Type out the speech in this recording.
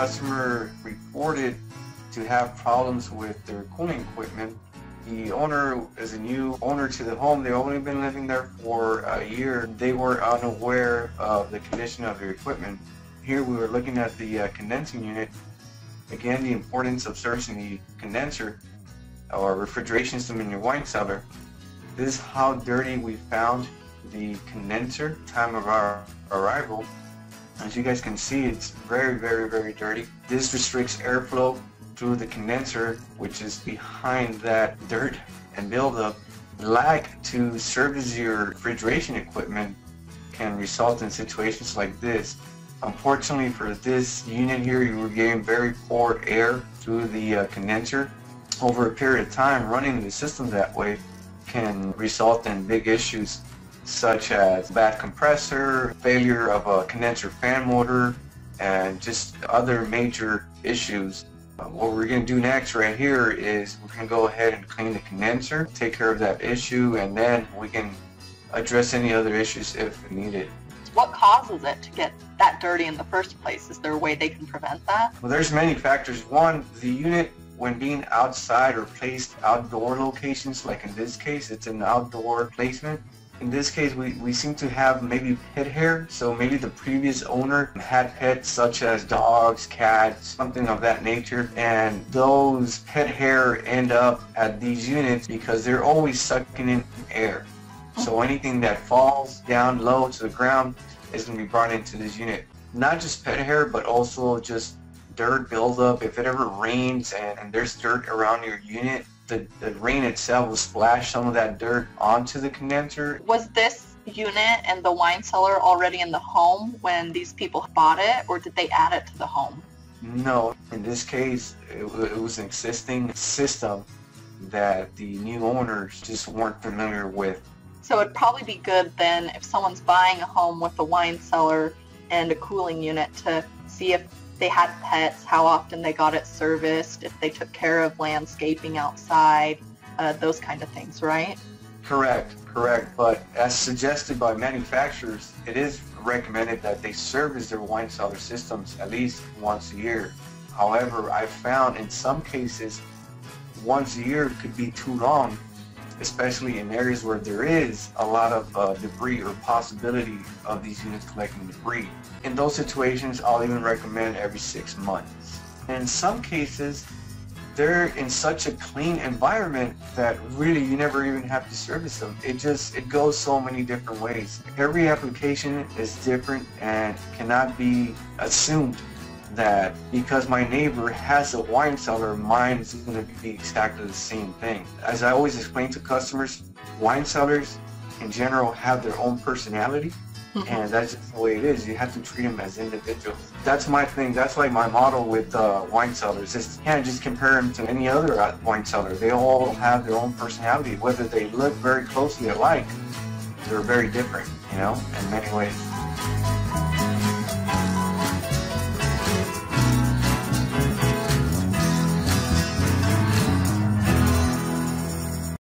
customer reported to have problems with their cooling equipment. The owner is a new owner to the home. They've only been living there for a year. They were unaware of the condition of their equipment. Here we were looking at the condensing unit. Again, the importance of servicing the condenser or refrigeration system in your wine cellar. This is how dirty we found the condenser time of our arrival. As you guys can see, it's very, very, very dirty. This restricts airflow through the condenser, which is behind that dirt and buildup. Lack to service your refrigeration equipment can result in situations like this. Unfortunately for this unit here, you were getting very poor air through the condenser. Over a period of time, running the system that way can result in big issues such as bad compressor, failure of a condenser fan motor, and just other major issues. What we're going to do next right here is we're going to go ahead and clean the condenser, take care of that issue, and then we can address any other issues if needed. What causes it to get that dirty in the first place? Is there a way they can prevent that? Well, there's many factors. One, the unit, when being outside or placed outdoor locations, like in this case, it's an outdoor placement. In this case, we seem to have maybe pet hair, so maybe the previous owner had pets such as dogs, cats, something of that nature, and those pet hair end up at these units because they're always sucking in air. So anything that falls down low to the ground is going to be brought into this unit. Not just pet hair, but also just dirt buildup. If it ever rains and there's dirt around your unit, the rain itself will splash some of that dirt onto the condenser. Was this unit and the wine cellar already in the home when these people bought it, or did they add it to the home? No, in this case, it was an existing system that the new owners just weren't familiar with. So it'd probably be good then if someone's buying a home with a wine cellar and a cooling unit to see if they had pets, how often they got it serviced, if they took care of landscaping outside, those kind of things, right? Correct. But as suggested by manufacturers, it is recommended that they service their wine cellar systems at least once a year. However, I've found in some cases, once a year could be too long, especially in areas where there is a lot of debris or possibility of these units collecting debris. In those situations, I'll even recommend every 6 months. In some cases, they're in such a clean environment that really you never even have to service them. It goes so many different ways. Every application is different and cannot be assumed that because my neighbor has a wine cellar, mine is going to be exactly the same thing. As I always explain to customers, wine cellars in general have their own personality, and that's just the way it is. You have to treat them as individuals. That's my thing. That's like my model with wine cellars. You can't just compare them to any other wine cellar. They all have their own personality. Whether they look very closely alike, they're very different, in many ways.